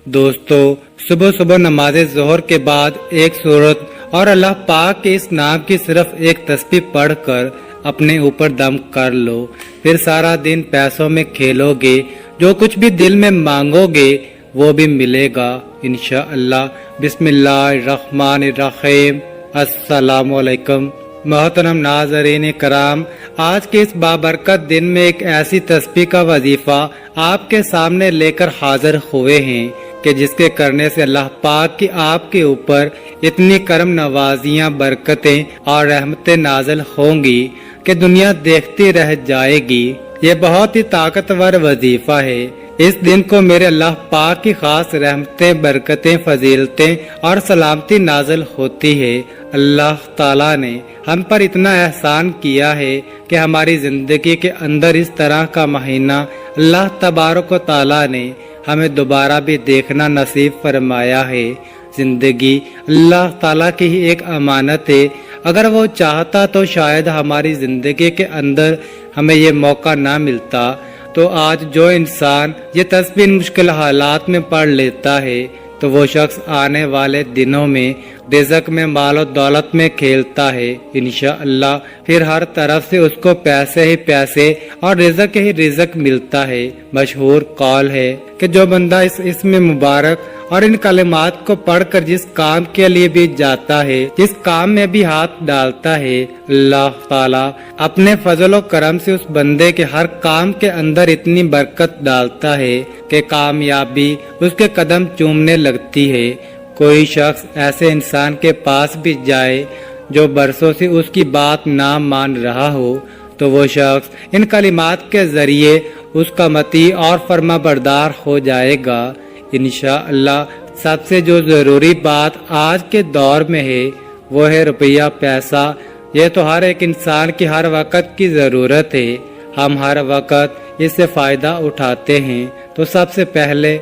दोस्तों, सुबह सुबह नमाज ज़ोहर के बाद एक सूरत और अल्लाह पाक के इस नाम की सिर्फ एक तस्बीह पढ़कर अपने ऊपर दम कर लो। फिर सारा दिन पैसों में खेलोगे, जो कुछ भी दिल में मांगोगे वो भी मिलेगा इंशाअल्लाह। बिस्मिल्लाहिर्रहमानिर्रहीम। अस्सलामुअलैकुम। मोहतरम नाज़रीन कराम, आज के इस बाबरकत दिन में एक ऐसी तस्बीह का वजीफा आपके सामने लेकर हाजिर हुए हैं कि जिसके करने से अल्लाह पाक की आपके ऊपर इतनी करम नवाजियां, बरकतें और रहमतें नाज़िल होंगी कि दुनिया देखती रह जाएगी। ये बहुत ही ताकतवर वजीफा है। इस दिन को मेरे अल्लाह पाक की खास रहमतें, बरकतें, फजीलतें और सलामती नाज़िल होती है। अल्लाह ताला ने हम पर इतना एहसान किया है कि हमारी जिंदगी के अंदर इस तरह का महीना अल्लाह तबारक व ताला ने हमें दोबारा भी देखना नसीब फरमाया है। जिंदगी अल्लाह ताला की ही एक अमानत है। अगर वो चाहता तो शायद हमारी जिंदगी के अंदर हमें ये मौका ना मिलता। तो आज जो इंसान ये तस्बीह मुश्किल हालात में पढ़ लेता है तो वो शख्स आने वाले दिनों में रिज़्क में, माल और दौलत में खेलता है इंशाअल्लाह। फिर हर तरफ से उसको पैसे ही पैसे और रिज़्क ही रिज़्क मिलता है। मशहूर कौल है कि जो बंदा इसमें मुबारक और इन कलिमात को पढ़कर जिस काम के लिए भी जाता है, जिस काम में भी हाथ डालता है, अल्लाह ताला अपने फजल व करम से उस बंदे के हर काम के अंदर इतनी बरकत डालता है कि कामयाबी उसके कदम चूमने लगती है। कोई शख्स ऐसे इंसान के पास भी जाए जो बरसों से उसकी बात ना मान रहा हो तो वो शख्स इन कलिमात के जरिए उसका मती और फर्मा बरदार हो जाएगा इंशाअल्लाह। सबसे जो जरूरी बात आज के दौर में है वो है रुपया, पैसा। ये तो हर एक इंसान की हर वक्त की जरूरत है। हम हर वक्त इससे फायदा उठाते हैं। तो सबसे पहले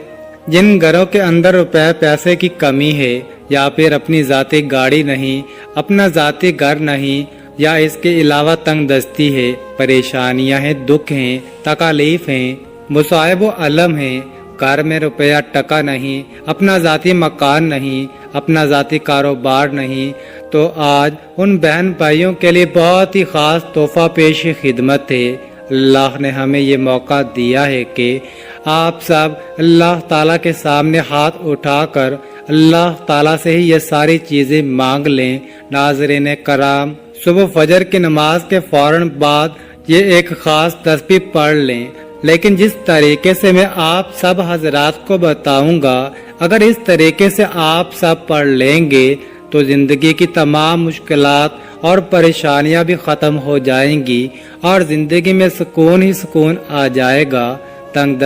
जिन घरों के अंदर रुपए पैसे की कमी है, या फिर अपनी जाती गाड़ी नहीं, अपना जाती घर नहीं, या इसके अलावा तंग दस्ती है, परेशानियां हैं, दुख हैं, तकालीफ हैं, मुसाइब व अलम हैं, घर में रुपया टका नहीं, अपना जाती मकान नहीं, अपना जाती कारोबार नहीं, तो आज उन बहन भाइयों के लिए बहुत ही खास तोहफा पेश खिदमत है। अल्लाह ने हमें ये मौका दिया है कि आप सब अल्लाह ताला के सामने हाथ उठाकर अल्लाह ताला से ही ये सारी चीजें मांग लें। नाज़रीन कराम, सुबह फजर की नमाज के फौरन बाद ये एक खास तस्बीह पढ़ लें। लेकिन जिस तरीके से मैं आप सब हजरात को बताऊंगा, अगर इस तरीके से आप सब पढ़ लेंगे तो जिंदगी की तमाम मुश्किलात और परेशानियां भी खत्म हो जाएंगी और जिंदगी में सुकून ही सुकून आ जाएगा। तंग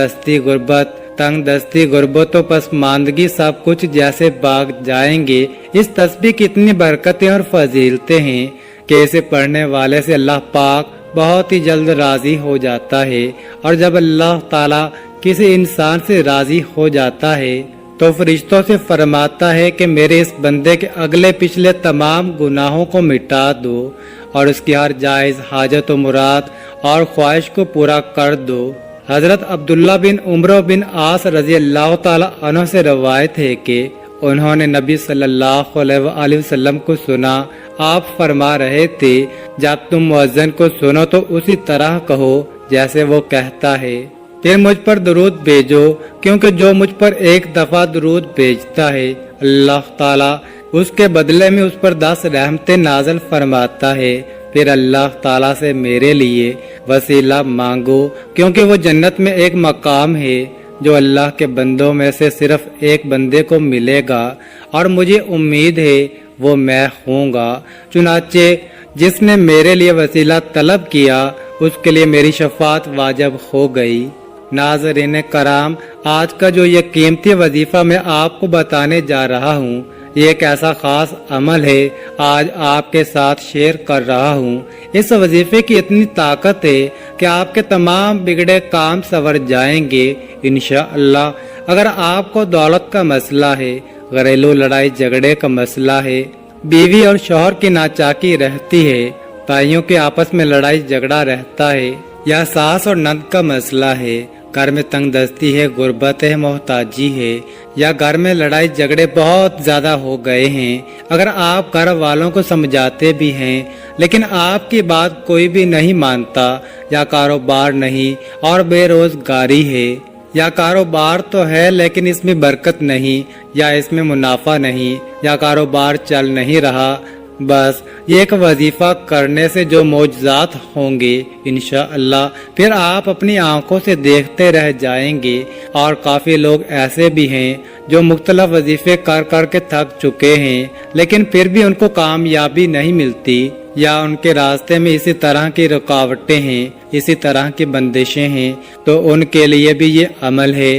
दस्ती गुर्बत व पसमानदगी सब कुछ जैसे भाग जाएंगे। इस तस्बीह की इतनी बरकतें और फजीलतें हैं कि इसे पढ़ने वाले से अल्लाह पाक बहुत ही जल्द राजी हो जाता है। और जब अल्लाह ताला किसी इंसान से राजी हो जाता है तो फरिश्तों से फरमाता है कि मेरे इस बंदे के अगले पिछले तमाम गुनाहों को मिटा दो और उसकी हर जायज हाजत व मुराद और ख्वाहिश को पूरा कर दो। हजरत अब्दुल्ला बिन उमर बिन आस रजी अल्लाह ताला अन्हु से रवायत है कि उन्होंने नबी सल्लल्लाहु अलैहि वसल्लम को सुना। आप फरमा रहे थे, जब तुम मुअज्जिन को सुनो तो उसी तरह कहो जैसे वो कहता है। फिर मुझ पर दुरूद भेजो, क्योंकि जो मुझ पर एक दफा दुरूद भेजता है अल्लाह ताला उसके बदले में उस पर 10 रहमतें नाज़िल फरमाता है। फिर अल्लाह ताला से मेरे लिए वसीला मांगो, क्योंकि वो जन्नत में एक मकाम है जो अल्लाह के बंदों में से सिर्फ एक बंदे को मिलेगा और मुझे उम्मीद है वो मैं हूँगा। चुनाचे जिसने मेरे लिए वसीला तलब किया उसके लिए मेरी शफात वाजिब हो गई। नाज़रीन कराम, आज का जो ये कीमती वजीफा मैं आपको बताने जा रहा हूँ, ये एक ऐसा खास अमल है आज आपके साथ शेयर कर रहा हूँ। इस वजीफे की इतनी ताकत है कि आपके तमाम बिगड़े काम संवर जाएंगे इंशाअल्लाह। अगर आपको दौलत का मसला है, घरेलू लड़ाई झगड़े का मसला है, बीवी और शौहर की नाचाकी रहती है, भाइयों के आपस में लड़ाई झगड़ा रहता है, या सास और नंद का मसला है, घर में तंग दस्ती है, गुर्बत है, मोहताजी है, या घर में लड़ाई झगड़े बहुत ज्यादा हो गए हैं। अगर आप घर वालों को समझाते भी हैं लेकिन आपकी बात कोई भी नहीं मानता, या कारोबार नहीं और बेरोजगारी है, या कारोबार तो है लेकिन इसमें बरकत नहीं, या इसमें मुनाफा नहीं, या कारोबार चल नहीं रहा, बस ये एक वजीफा करने से जो मौजज़ात होंगे इंशाअल्लाह फिर आप अपनी आंखों से देखते रह जाएंगे। और काफ़ी लोग ऐसे भी हैं जो मुख्तलिफ वजीफे कर कर के थक चुके हैं लेकिन फिर भी उनको कामयाबी नहीं मिलती, या उनके रास्ते में इसी तरह की रुकावटें हैं, इसी तरह की बंदिशें हैं। तो उनके लिए भी ये अमल है,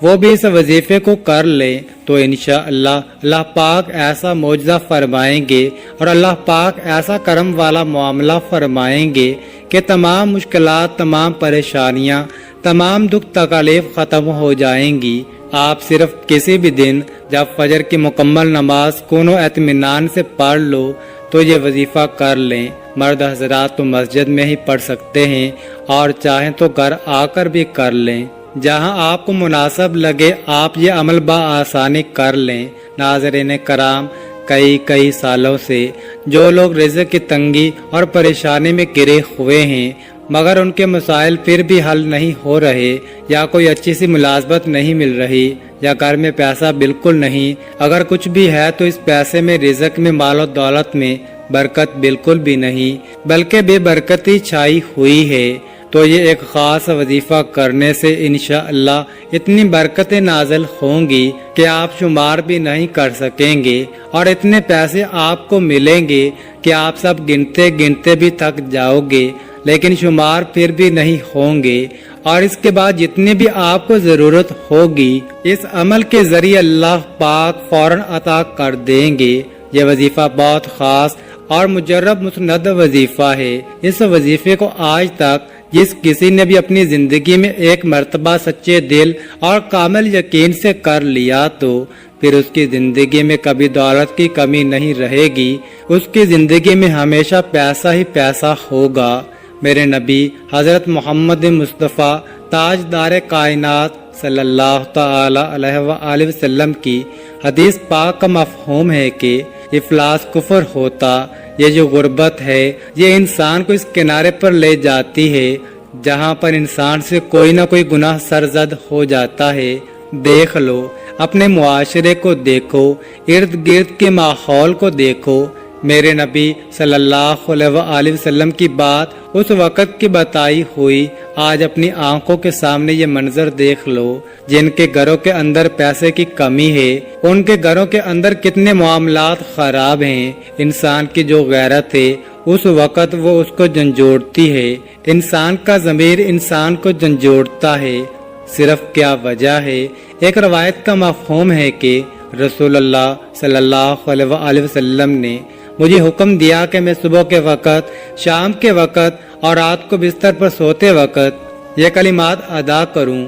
वो भी इस वजीफे को कर ले तो इंशाअल्लाह अल्लाह पाक ऐसा मौजज़ा फरमाएंगे और अल्लाह पाक ऐसा करम वाला मामला फरमाएंगे कि तमाम मुश्किलात, तमाम परेशानियां, तमाम दुख तकलीफ ख़त्म हो जाएंगी। आप सिर्फ किसी भी दिन जब फजर की मुकम्मल नमाज सुकून व इत्मीनान से पढ़ लो तो ये वजीफा कर लें। मर्द हजरात तो मस्जिद में ही पढ़ सकते हैं और चाहें तो घर आकर भी कर लें। जहां आपको मुनासिब लगे आप ये अमल आसानी कर लें। नाज़रीन कराम, कई सालों से जो लोग रिज़्क़ की तंगी और परेशानी में गिरे हुए हैं मगर उनके मसाइल फिर भी हल नहीं हो रहे, या कोई अच्छी सी मुलाजमत नहीं मिल रही, या घर में पैसा बिल्कुल नहीं, अगर कुछ भी है तो इस पैसे में, रिज़्क़ में, माल और दौलत में बरकत बिल्कुल भी नहीं बल्कि बेबरकती छाई हुई है, तो ये एक खास वजीफा करने से इंशाअल्लाह इतनी बरकतें नाज़िल होंगी कि आप शुमार भी नहीं कर सकेंगे, और इतने पैसे आपको मिलेंगे कि आप सब गिनते गिनते भी थक जाओगे लेकिन शुमार फिर भी नहीं होंगे। और इसके बाद जितनी भी आपको जरूरत होगी इस अमल के जरिए अल्लाह पाक फौरन अता कर देंगे। ये वजीफा बहुत खास और मुजर्रब मुसनद वजीफा है। इस वजीफे को आज तक जिस किसी ने भी अपनी जिंदगी में एक मर्तबा सच्चे दिल और कामिल यकीन से कर लिया तो फिर उसकी जिंदगी में कभी दौलत की कमी नहीं रहेगी, उसकी जिंदगी में हमेशा पैसा ही पैसा होगा। मेरे नबी हजरत मोहम्मद मुस्तफ़ा ताजदार कायनात सल्लल्लाहु तआला अलैहि वसल्लम की हदीस पाक का मफहूम है कि इफलास कुफर होता, ये जो गुर्बत है ये इंसान को इस किनारे पर ले जाती है जहाँ पर इंसान से कोई ना कोई गुनाह सरजद हो जाता है। देख लो, अपने मुआशरे को देखो, इर्द गिर्द के माहौल को देखो। मेरे नबी सल्लल्लाहु अलैहि वसल्लम की बात उस वक़्त की बताई हुई आज अपनी आंखों के सामने ये मंजर देख लो। जिनके घरों के अंदर पैसे की कमी है उनके घरों के अंदर कितने मामलात खराब हैं। इंसान की जो गैरत है उस वक़्त वो उसको झंझोड़ती है, इंसान का ज़मीर इंसान को झंझोड़ता है। सिर्फ क्या वजह है? एक रवायत का मफहूम है कि रसूलुल्लाह सल्लल्लाहु अलैहि वसल्लम ने मुझे हुक्म दिया कि मैं सुबह के वक़्त, शाम के वक़्त और रात को बिस्तर पर सोते वक़्त ये कलिमात अदा करूं।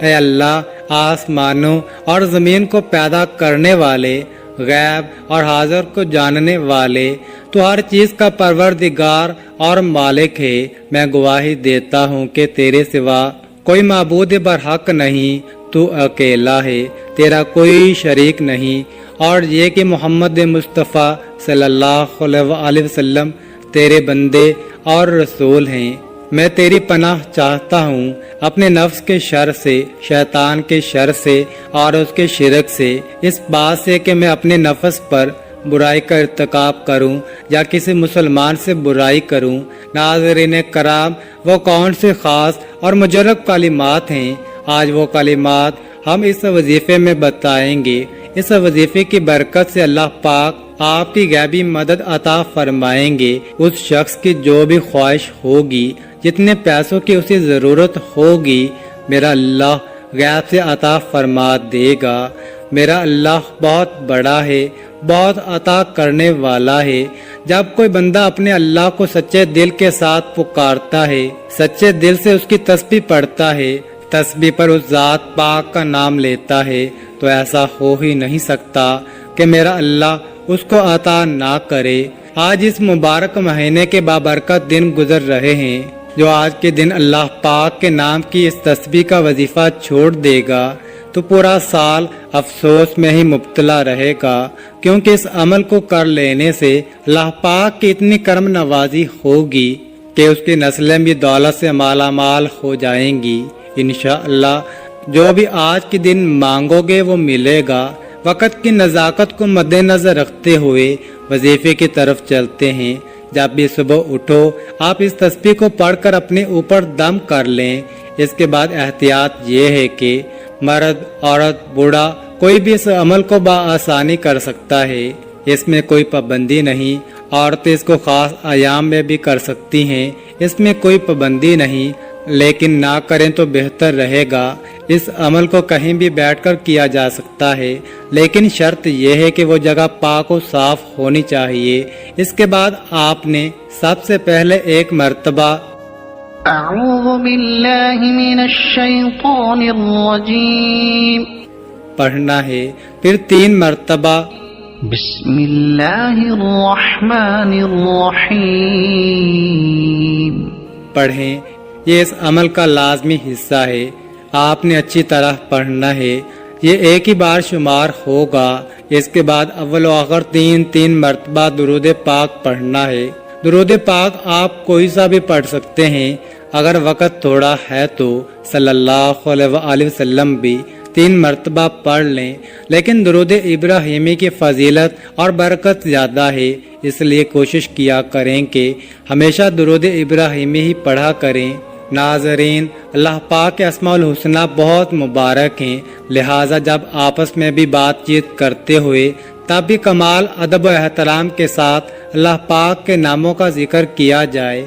ऐ अल्लाह, आसमानों और ज़मीन को पैदा करने वाले, गैब और हाज़िर को जानने वाले, तो हर चीज़ का परवरदिगार और मालिक है। मैं गवाही देता हूँ कि तेरे सिवा कोई माबूद बरहक नहीं, तू अकेला है, तेरा कोई शरीक नहीं, और ये कि मोहम्मद मुस्तफ़ा सल्लल्लाहु अलैहि वसल्लम तेरे बंदे और रसूल हैं। मैं तेरी पनाह चाहता हूँ अपने नफ्स के शर से, शैतान के शर से और उसके शिरक से, इस बात से कि मैं अपने नफ्स पर बुराई का इर्तिकाब करूं या किसी मुसलमान से बुराई करूं। नाज़रीन कराम, वो कौन से खास और मुजर्रब कलिमात हैं? आज वो कलिमात हम इस वजीफे में बताएंगे। इस वजीफे की बरकत से अल्लाह पाक आपकी गैबी मदद अता फरमाएंगे। उस शख्स की जो भी ख्वाहिश होगी, जितने पैसों की उसे जरूरत होगी, मेरा अल्लाह गैब से अता फरमा देगा। मेरा अल्लाह बहुत बड़ा है, बहुत अता करने वाला है। जब कोई बंदा अपने अल्लाह को सच्चे दिल के साथ पुकारता है, सच्चे दिल से उसकी तस्बीह पढ़ता है, तस्बीह पर उस जात पाक का नाम लेता है, तो ऐसा हो ही नहीं सकता कि मेरा अल्लाह उसको अता ना करे। आज इस मुबारक महीने के बाबरकत दिन गुजर रहे हैं। جو آج کے دن اللہ پاک کے نام کی اس تسبیح کا وظیفہ چھوڑ دے گا تو پورا سال افسوس میں ہی مبتلا رہے گا، کیونکہ اس عمل کو کر لینے سے اللہ پاک کی اتنی کرم نوازی ہوگی کہ اس کی نسلیں بھی دولت سے مالا مال ہو جائیں گی انشاءاللہ۔ جو بھی آج کے دن مانگو گے وہ ملے گا۔ وقت کی نزاکت کو مد نظر رکھتے ہوئے وظیفے کی طرف چلتے ہیں۔ جب بھی صبح اٹھو آپ اس تسبیح کو پڑھ کر اپنے اوپر دم کر لیں۔ اس کے بعد احتیاط یہ ہے کہ مرد، عورت، بوڑھا کوئی بھی اس عمل کو بآسانی کر سکتا ہے، اس میں کوئی پابندی نہیں۔ عورتیں اس کو خاص ایام میں بھی کر سکتی ہیں، اس میں کوئی پابندی نہیں، لیکن نہ کریں تو بہتر رہے گا۔ اس عمل کو کہیں بھی بیٹھ کر کیا جا سکتا ہے، لیکن شرط یہ ہے کہ وہ جگہ پاک و صاف ہونی چاہیے۔ اس کے بعد آپ نے سب سے پہلے ایک مرتبہ اعوذ باللہ من الشیطان الرجیم پڑھنا ہے، پھر 3 مرتبہ بسم اللہ الرحمن الرحیم پڑھیں۔ یہ اس عمل کا لازمی حصہ ہے، آپ نے اچھی طرح پڑھنا ہے۔ یہ ایک ہی بار شمار ہوگا۔ اس کے بعد اول و آخر 3 مرتبہ درود پاک پڑھنا ہے۔ درود پاک آپ کوئی سا بھی پڑھ سکتے ہیں، اگر وقت تھوڑا ہے تو صلی اللہ علیہ وآلہ وسلم بھی 3 مرتبہ پڑھ لیں، لیکن درود ابراہیمی کی فضیلت اور برکت زیادہ ہے، اس لیے کوشش کیا کریں کہ ہمیشہ درود ابراہیمی ہی پڑھا کریں۔ ناظرین، اللہ پاک کے اسماء الحسنہ بہت مبارک ہیں، لہٰذا جب آپس میں بھی بات چیت کرتے ہوئے تب بھی کمال ادب و احترام کے ساتھ اللہ پاک کے ناموں کا ذکر کیا جائے۔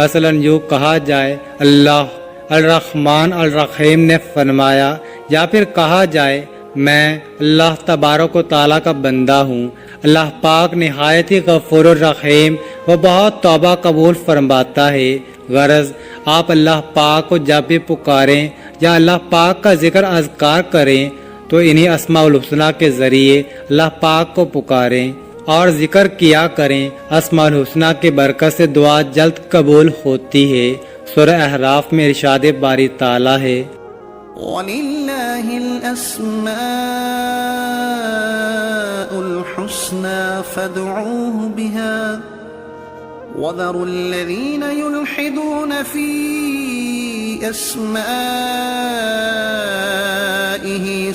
مثلا یوں کہا جائے اللہ الرحمن الرحیم نے فرمایا، یا پھر کہا جائے میں اللہ تبارک و تعالیٰ کا بندہ ہوں، اللہ پاک نہایت ہی غفور الرحیم وہ بہت توبہ قبول فرماتا ہے۔ غرض آپ اللہ پاک کو جب بھی پکاریں یا اللہ پاک کا ذکر اذکار کریں تو انہی اسماء الحسنہ کے ذریعے اللہ پاک کو پکاریں اور ذکر کیا کریں۔ اسماء الحسنہ کے برکت سے دعا جلد قبول ہوتی ہے۔ سورہ احراف میں ارشاد باری تعالیٰ ہے وَلِلَّهِ الْأَسْمَاءُ الْحُسْنَى فَادْعُوهُ بِهَا وَذَرُوا الَّذِينَ يُلْحِدُونَ فِي أَسْمَائِهِ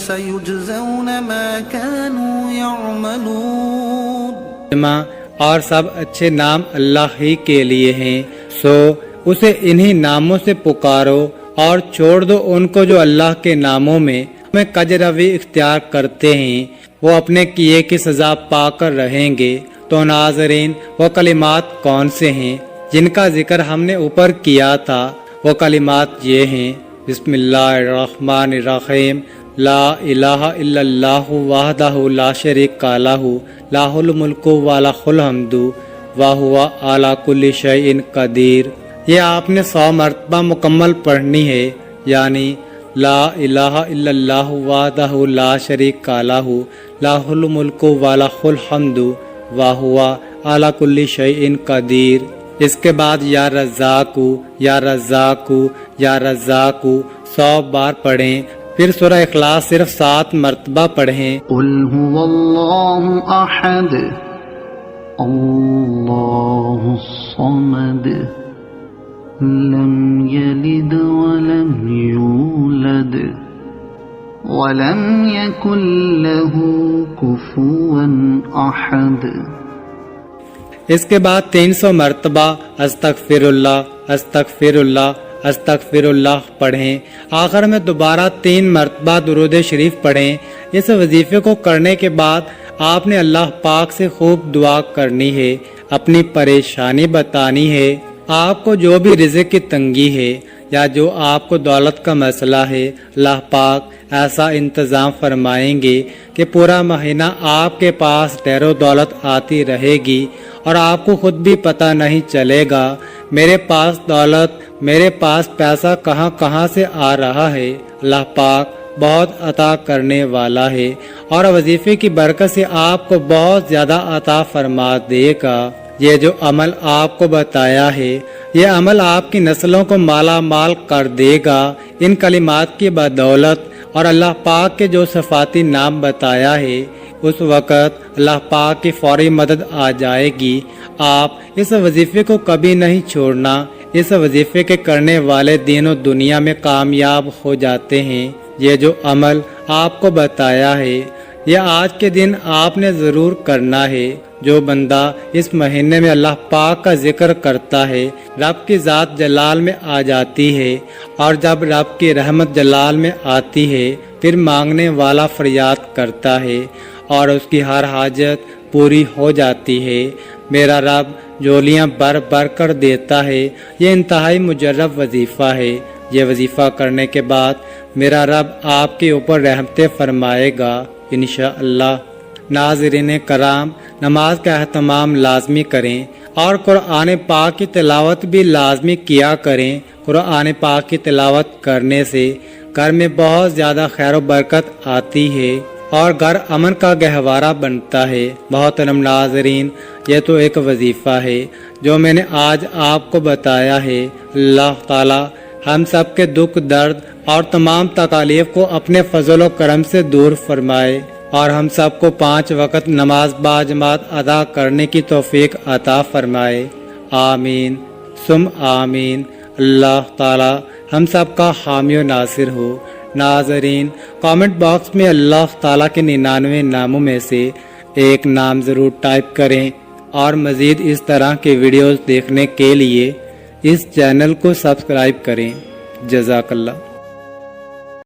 سَيُجْزَوْنَ مَا كَانُوا يَعْمَلُونَ۔ اور سب اچھے نام اللہ ہی کے لیے ہیں، سو اسے انہی ناموں سے پکارو اور چھوڑ دو ان کو جو اللہ کے ناموں میں کجروی اختیار کرتے ہیں، وہ اپنے کیے کی سزا پا کر رہیں گے۔ تو ناظرین، وہ کلمات کون سے ہیں جن کا ذکر ہم نے اوپر کیا تھا؟ وہ کلمات یہ ہیں: بسم اللہ الرحمن الرحیم، لا الہ الا اللہ وحدہ لا شریک لہ، لہ الملک و لہ الحمد وہو علی کل شیء قدیر۔ یہ آپ نے 100 مرتبہ مکمل پڑھنی ہے، یعنی لا الہ الا اللہ وحدہ لا شریک لہ، لہ الملک و لہ الحمد وہو علی کل شیء قدیر۔ اس کے بعد یا رزاق یا رزاق یا رزاق 100 بار پڑھیں۔ پھر سورہ اخلاص صرف 7 مرتبہ پڑھیں۔ قل هو اللہ احد اللہ الصمد لم یلد ولم یولد ولم یکن له کفوا احد۔ اس کے بعد 300 مرتبہ استغفر اللہ استغفر اللہ استغفر اللہ پڑھیں۔ آخر میں دوبارہ 3 مرتبہ درود شریف پڑھیں۔ اس وظیفے کو کرنے کے بعد آپ نے اللہ پاک سے خوب دعا کرنی ہے، اپنی پریشانی بتانی ہے۔ آپ کو جو بھی رزق کی تنگی ہے یا جو آپ کو دولت کا مسئلہ ہے، اللہ پاک ایسا انتظام فرمائیں گے کہ پورا مہینہ آپ کے پاس ڈھیر و دولت آتی رہے گی اور آپ کو خود بھی پتہ نہیں چلے گا میرے پاس دولت، میرے پاس پیسہ کہاں کہاں سے آ رہا ہے۔ اللہ پاک بہت عطا کرنے والا ہے اور وظیفے کی برکت سے آپ کو بہت زیادہ عطا فرما دے گا۔ یہ جو عمل آپ کو بتایا ہے یہ عمل آپ کی نسلوں کو مالا مال کر دے گا۔ ان کلمات کی بدولت اور اللہ پاک کے جو صفاتی نام بتایا ہے اس وقت اللہ پاک کی فوری مدد آ جائے گی۔ آپ اس وظیفے کو کبھی نہیں چھوڑنا۔ اس وظیفے کے کرنے والے دین و دنیا میں کامیاب ہو جاتے ہیں۔ یہ جو عمل آپ کو بتایا ہے یہ آج کے دن آپ نے ضرور کرنا ہے۔ جو بندہ اس مہینے میں اللہ پاک کا ذکر کرتا ہے رب کی ذات جلال میں آ جاتی ہے، اور جب رب کی رحمت جلال میں آتی ہے پھر مانگنے والا فریاد کرتا ہے اور اس کی ہر حاجت پوری ہو جاتی ہے۔ میرا رب جولیاں بھر بھر کر دیتا ہے۔ یہ انتہائی مجرب وظیفہ ہے۔ یہ وظیفہ کرنے کے بعد میرا رب آپ کے اوپر رحمتیں فرمائے گا انشاءاللہ۔ ناظرین کرام، نماز کا اہتمام لازمی کریں اور قرآن پاک کی تلاوت بھی لازمی کیا کریں۔ قرآن پاک کی تلاوت کرنے سے گھر میں بہت زیادہ خیر و برکت آتی ہے اور گھر امن کا گہوارہ بنتا ہے۔ محترم ناظرین، یہ تو ایک وظیفہ ہے جو میں نے آج آپ کو بتایا ہے۔ اللہ تعالی ہم سب کے دکھ درد اور تمام تکالیف کو اپنے فضل و کرم سے دور فرمائے اور ہم سب کو 5 وقت نماز باجماعت ادا کرنے کی توفیق عطا فرمائے۔ آمین ثم آمین۔ اللہ تعالی ہم سب کا حامی و ناصر ہو۔ ناظرین، کامنٹ باکس میں اللہ تعالیٰ کے 99 ناموں میں سے ایک نام ضرور ٹائپ کریں اور مزید اس طرح کے ویڈیوز دیکھنے کے لیے اس چینل کو سبسکرائب کریں۔ جزاک اللہ۔